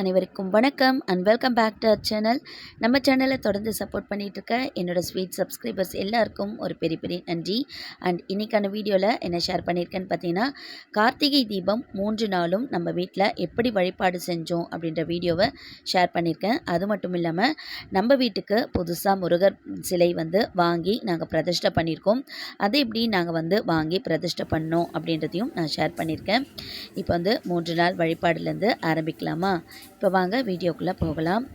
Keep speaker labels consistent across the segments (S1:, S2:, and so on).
S1: அனைவருக்கும் வணக்கம் and welcome back to our channel. நம்ம சேனலை தொடர்ந்து சப்போர்ட் பண்ணிகிட்டு இருக்க என்னோடய ஸ்வீட் சப்ஸ்கிரைபர்ஸ் எல்லாருக்கும் ஒரு பெரிய பெரிய நன்றி. அண்ட் இன்றைக்கான வீடியோவில் என்ன ஷேர் பண்ணியிருக்கேன்னு பார்த்தீங்கன்னா, கார்த்திகை தீபம் 3 நாளும் நம்ம வீட்டில் எப்படி வழிபாடு செஞ்சோம் அப்படின்ற வீடியோவை ஷேர் பண்ணியிருக்கேன். அது மட்டும் இல்லாமல் நம்ம வீட்டுக்கு புதுசாக முருகர் சிலை வாங்கி நாங்கள் பிரதிஷ்டை பண்ணியிருக்கோம். அது எப்படி நாங்கள் வாங்கி பிரதிஷ்டை பண்ணோம் அப்படின்றதையும் நான் ஷேர் பண்ணியிருக்கேன். இப்போ 3 நாள் வழிபாடுலேருந்து ஆரம்பிக்கலாமா? இப்போ வாங்க வீடியோக்குள்ளே போகலாம்.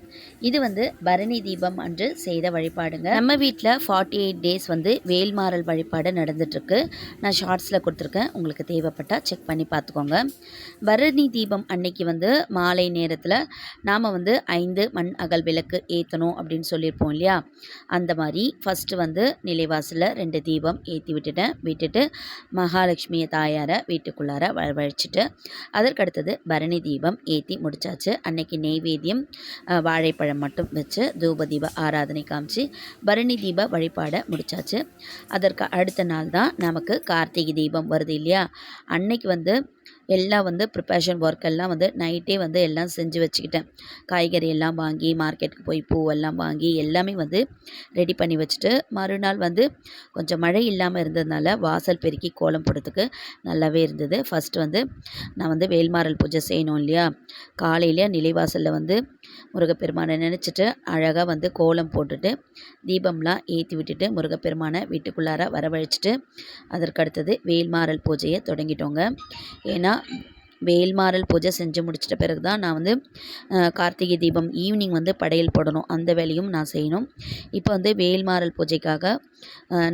S1: இது பரணி தீபம் அன்று செய்த வழிபாடுங்க. நம்ம வீட்டில் 48 டேஸ் வேல்மாறல் வழிபாடு நடந்துட்டுருக்கு. நான் ஷார்ட்ஸில் கொடுத்துருக்கேன், உங்களுக்கு தேவைப்பட்டால் செக் பண்ணி பார்த்துக்கோங்க. பரணி தீபம் அன்னைக்கு மாலை நேரத்தில் நாம் 5 மண் அகல் விளக்கு ஏற்றணும் அப்படின்னு சொல்லியிருப்போம் இல்லையா? அந்த மாதிரி ஃபஸ்ட்டு நிலைவாசலில் 2 தீபம் ஏற்றி விட்டுட்டு மகாலட்சுமியை தாயாரை வீட்டுக்குள்ளார வரவழைச்சிட்டு அதற்கடுத்தது பரணி தீபம் ஏற்றி முடித்தாச்சு. அன்னைக்கு நெய்வேத்தியம் வாழைப்பழம் மட்டும் வச்சு தூப தீப ஆராதனை காமிச்சு பரணி தீப வழிபாடை முடித்தாச்சு. அதற்கு அடுத்த நாள் தான் நமக்கு கார்த்திகை தீபம் வருது இல்லையா? அன்னைக்கு எல்லாம் ப்ரிப்பரேஷன் ஒர்க் எல்லாம் நைட்டே எல்லாம் செஞ்சு வச்சுக்கிட்டேன். காய்கறி எல்லாம் வாங்கி மார்க்கெட்டுக்கு போய் பூவெல்லாம் வாங்கி எல்லாமே ரெடி பண்ணி வச்சுட்டு, மறுநாள் கொஞ்சம் மழை இல்லாமல் இருந்ததுனால வாசல் பெருக்கி கோலம் போடுறதுக்கு நல்லாவே இருந்தது. ஃபஸ்ட்டு நான் வேல்மாறல் பூஜை செய்யணும் இல்லையா? காலையில் நிலைவாசலில் முருகப்பெருமானை நினச்சிட்டு அழகாக கோலம் போட்டுட்டு தீபம்லாம் ஏற்றி விட்டுட்டு முருகப்பெருமானை வீட்டுக்குள்ளார வரவழைச்சிட்டு அதற்கடுத்தது வேல்மாறல் பூஜையை தொடங்கிட்டோங்க. ஏன்னா வேல்மாறல் பூஜை செஞ்சு முடிச்சிட்ட பிறகு தான் நான் கார்த்திகை தீபம் ஈவினிங் படையல் போடணும், அந்த வேலையும் நான் செய்யணும். இப்போ வேல்மாறல் பூஜைக்காக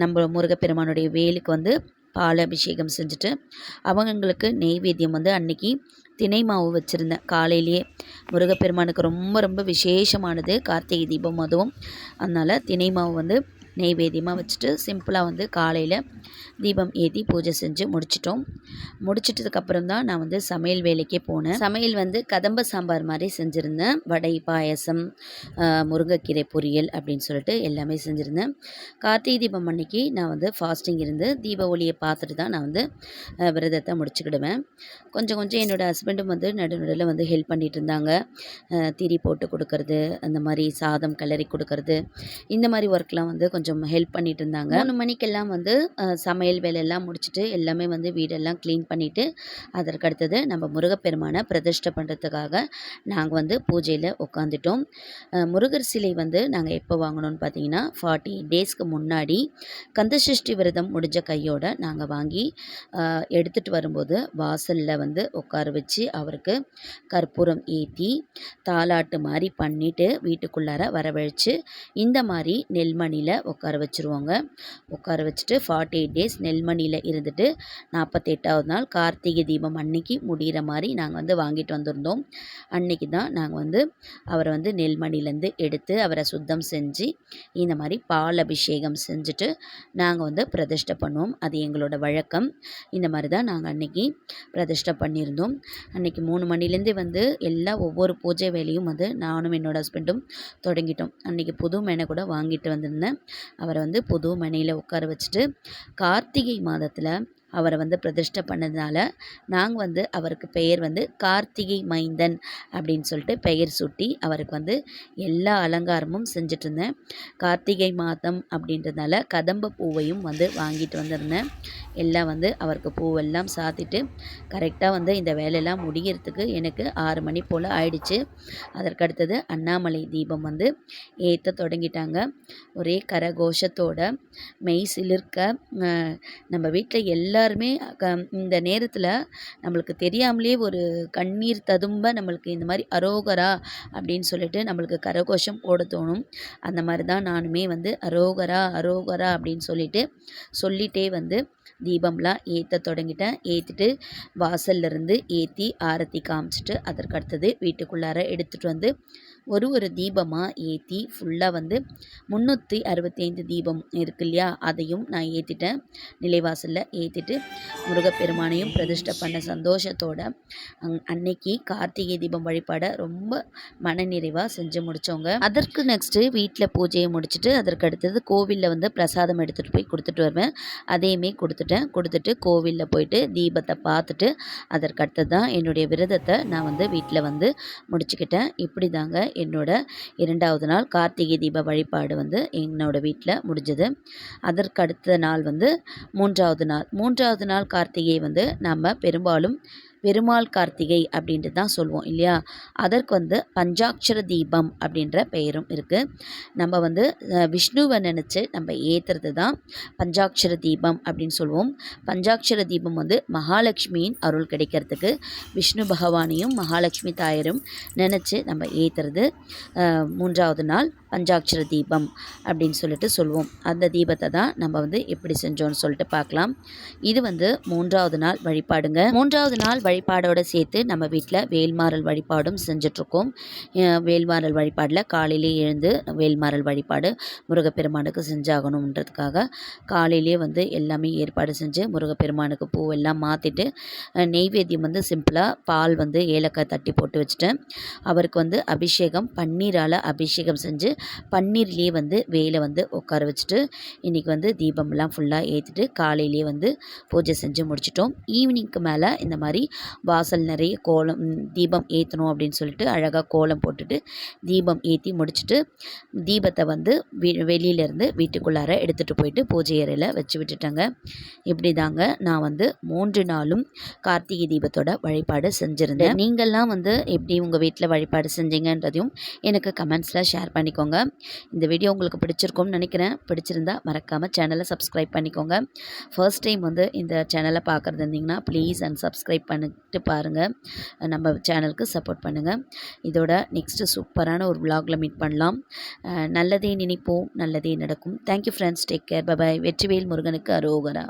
S1: நம்ம முருகப்பெருமானுடைய வேலுக்கு பால் அபிஷேகம் செஞ்சுட்டு அவங்களுக்கு நெய்வேத்தியம் அன்னைக்கு தினை மாவு வச்சுருந்தேன். காலையிலேயே முருகப்பெருமானுக்கு ரொம்ப ரொம்ப விசேஷமானது கார்த்திகை தீபம் அதுவும். அதனால் தினை மாவு நெய்வேத்தியமாக வச்சுட்டு சிம்பிளாக காலையில் தீபம் ஏற்றி பூஜை செஞ்சு முடிச்சிட்டதுக்கப்புறம் தான் நான் சமையல் வேலைக்கே போனேன். சமையல் கதம்ப சாம்பார் மாதிரி செஞ்சுருந்தேன். வடை, பாயசம், முருங்கைக்கீரை பொரியல் அப்படின்னு சொல்லிட்டு எல்லாமே செஞ்சுருந்தேன். கார்த்திகை தீபம் அன்னைக்கு நான் ஃபாஸ்டிங் இருந்து தீப ஒளியை பார்த்துட்டு தான் நான் விரதத்தை முடிச்சுக்கிடுவேன். கொஞ்சம் என்னோடய ஹஸ்பண்டும் நடுநடுவில் ஹெல்ப் பண்ணிகிட்டு இருந்தாங்க. திரி போட்டு கொடுக்கறது, அந்த மாதிரி சாதம் கிளறி கொடுக்கறது, இந்த மாதிரி ஒர்க்லாம் கொஞ்சம் ஹெல்ப் பண்ணிகிட்டு இருந்தாங்க. 3 மணிக்கெல்லாம் சமையல் வேலையெல்லாம் முடிச்சுட்டு எல்லாமே வீடெல்லாம் க்ளீன் பண்ணிவிட்டு அதற்கடுத்தது நம்ம முருகப்பெருமானை பிரதிஷ்டை பண்ணுறதுக்காக நாங்கள் பூஜையில் உட்காந்துட்டோம். முருகர் சிலை நாங்கள் எப்போ வாங்கினோன்னு பார்த்தீங்கன்னா 48 டேஸ்க்கு முன்னாடி கந்தசஷ்டி விரதம் முடிஞ்ச கையோடு நாங்கள் வாங்கி எடுத்துகிட்டு வரும்போது வாசலில் உட்கார வச்சு அவருக்கு கற்பூரம் ஏற்றி தாலாட்டு மாதிரி பண்ணிவிட்டு வீட்டுக்குள்ளார வரவழைச்சு இந்த மாதிரி நெல்மணியில் உட்கார வச்சுருவோங்க. உட்கார வச்சுட்டு 48 டேஸ் நெல்மணியில் இருந்துட்டு 48வது நாள் கார்த்திகை தீபம் அன்னைக்கு முடிகிற மாதிரி நாங்கள் வாங்கிட்டு வந்திருந்தோம். அன்னைக்கு தான் நாங்கள் அவரை நெல்மணிலேருந்து எடுத்து அவரை சுத்தம் செஞ்சு இந்த மாதிரி பால் அபிஷேகம் செஞ்சுட்டு நாங்கள் பிரதிஷ்டை பண்ணுவோம். அது எங்களோட வழக்கம். இந்த மாதிரி தான் நாங்கள் அன்னைக்கு பிரதிஷ்டை பண்ணியிருந்தோம். அன்னைக்கு 3 மணிலேருந்து எல்லா ஒவ்வொரு பூஜை வேலையும் நானும் என்னோட ஹஸ்பண்டும் தொடங்கிட்டோம். அன்றைக்கி புது மெனை கூட வாங்கிட்டு வந்திருந்தேன். அவரை புது மனையில் உட்கார வச்சுட்டு கார்த்திகை மாதத்தில் அவரை பிரதிஷ்டை பண்ணதுனால நாங்கள் அவருக்கு பெயர் கார்த்திகை மைந்தன் அப்படின்னு சொல்லிட்டு பெயர் சூட்டி அவருக்கு எல்லா அலங்காரமும் செஞ்சிட்ருந்தேன். கார்த்திகை மாதம் அப்படின்றதுனால கதம்ப பூவையும் வாங்கிட்டு வந்திருந்தேன். எல்லாம் அவருக்கு பூவெல்லாம் சாத்திட்டு கரெக்டாக இந்த வேலையெல்லாம் முடிகிறதுக்கு எனக்கு 6 மணி போல் ஆயிடுச்சு. அதற்கடுத்தது அண்ணாமலை தீபம் ஏற்ற தொடங்கிட்டாங்க. ஒரே கரகோஷத்தோட மெய் சிலிர்க்க நம்ம வீட்டில் எல்லாருமே இந்த நேரத்தில் நம்மளுக்கு தெரியாமலே ஒரு கண்ணீர் ததும்ப நம்மளுக்கு இந்த மாதிரி அரோகரா அப்படின்னு சொல்லிட்டு நம்மளுக்கு கரகோஷம் போட தோணும். அந்த மாதிரி தான் நானுமே அரோகரா அரோகரா அப்படின்னு சொல்லிட்டே தீபம்லாம் ஏற்ற தொடங்கிட்டேன். ஏற்றிட்டு வாசல்லேருந்து ஏற்றி ஆரத்தி காமிச்சிட்டு அதற்கடுத்தது வீட்டுக்குள்ளார எடுத்துகிட்டு ஒரு தீபமாக ஏற்றி ஃபுல்லாக வந்து 365 தீபம் இருக்கு இல்லையா, அதையும் நான் ஏற்றிட்டேன். நிலைவாசலில் ஏற்றிட்டு முருகப்பெருமானையும் பிரதிஷ்டை பண்ண சந்தோஷத்தோட அன்னைக்கு கார்த்திகை தீபம் வழிபாட ரொம்ப மனநிறைவாக செஞ்சு முடித்தோங்க. அதற்கு நெக்ஸ்ட்டு வீட்டில் பூஜையை முடிச்சுட்டு அதற்கு அடுத்தது கோவிலில் வந்து பிரசாதம் எடுத்துகிட்டு போய் கொடுத்துட்டு வருவேன். அதையுமே கொடுத்துட்டு கோவிலில் போயிட்டு தீபத்தை பார்த்துட்டு அதற்கு அடுத்தது தான் என்னுடைய விரதத்தை நான் வந்து வீட்டில் வந்து முடிச்சுக்கிட்டேன். இப்படி தாங்க என்னோட 2வது நாள் கார்த்திகை தீப வழிபாடு வந்து என்னோட வீட்டில் முடிஞ்சது. அதற்கு அடுத்த நாள் வந்து 3வது நாள் கார்த்திகை வந்து நம்ம பெரும்பாலும் பெருமாள் கார்த்திகை அப்படின்ட்டு தான் சொல்லுவோம் இல்லையா. அதற்கு வந்து பஞ்சாட்சர தீபம் அப்படின்ற பெயரும் இருக்குது. நம்ம வந்து விஷ்ணுவை நினச்சி நம்ம ஏற்றுறது தான் பஞ்சாட்சர தீபம் அப்படின்னு சொல்லுவோம். பஞ்சாட்சர தீபம் வந்து மகாலட்சுமியின் அருள் கிடைக்கிறதுக்கு விஷ்ணு பகவானையும் மகாலட்சுமி தாயரும் நினச்சி நம்ம ஏற்றுறது 3வது நாள் பஞ்சாட்சர தீபம் அப்படின்னு சொல்லிட்டு சொல்லுவோம். அந்த தீபத்தை தான் நம்ம வந்து எப்படி செஞ்சோன்னு சொல்லிட்டு பார்க்கலாம். இது வந்து 3வது நாள் வழிபாடுங்க. 3வது நாள் வழிபாடோடு சேர்த்து நம்ம வீட்டில் வேல்மாறல் வழிபாடும் செஞ்சிட்ருக்கோம். வேல்மாறல் வழிபாடில் காலையிலே எழுந்து வேல்மாறல் வழிபாடு முருகப்பெருமானுக்கு செஞ்சாகணுன்றதுக்காக காலையிலே வந்து எல்லாமே ஏற்பாடு செஞ்சு முருகப்பெருமானுக்கு பூவெல்லாம் மாற்றிட்டு நெய்வேத்தியம் வந்து சிம்பிளாக பால் வந்து ஏலக்காய் தட்டி போட்டு வச்சுட்டேன். அவருக்கு வந்து அபிஷேகம் பன்னீரால் அபிஷேகம் செஞ்சு பன்னீர்லேயே வந்து வேலை வந்து உட்கார வச்சுட்டு இன்றைக்கி வந்து தீபம்லாம் ஃபுல்லாக ஏற்றிட்டு காலையிலே வந்து பூஜை செஞ்சு முடிச்சிட்டோம். ஈவினிங்க்கு மேலே இந்த மாதிரி வாசல் நிறைய கோலம் தீபம் ஏற்றணும் அப்படின்னு சொல்லிட்டு அழகாக கோலம் போட்டுட்டு தீபம் ஏற்றி முடிச்சுட்டு தீபத்தை வந்து வெளியிலேருந்து வீட்டுக்குள்ளார எடுத்துகிட்டு போயிட்டு பூஜை அறையில் வச்சு விட்டுட்டேங்க. இப்படி தாங்க நான் வந்து 3 நாளும் கார்த்திகை தீபத்தோட வழிபாடு செஞ்சுருந்தேன். நீங்கள்லாம் வந்து எப்படி உங்கள் வீட்டில் வழிபாடு செஞ்சீங்கன்றதையும் எனக்கு கமெண்ட்ஸில் ஷேர் பண்ணிக்கோங்க. இந்த வீடியோ உங்களுக்கு பிடிச்சிருக்கும்னு நினைக்கிறேன். பிடிச்சிருந்தா மறக்காமல் சேனலை சப்ஸ்கிரைப் பண்ணிக்கோங்க. ஃபர்ஸ்ட் டைம் வந்து இந்த சேனலை பார்க்குறது இருந்தீங்கன்னா ப்ளீஸ் சப்ஸ்கிரைப் பண்ணிட்டு பாருங்கள். நம்ம சேனலுக்கு சப்போர்ட் பண்ணுங்கள். இதோட நெக்ஸ்ட்டு சூப்பரான ஒரு விலாகில் மீட் பண்ணலாம். நல்லதே நினைப்போம், நல்லதே நடக்கும். Thank you friends, take care, bye. வெற்றிவேல் முருகனுக்கு அரோகரா.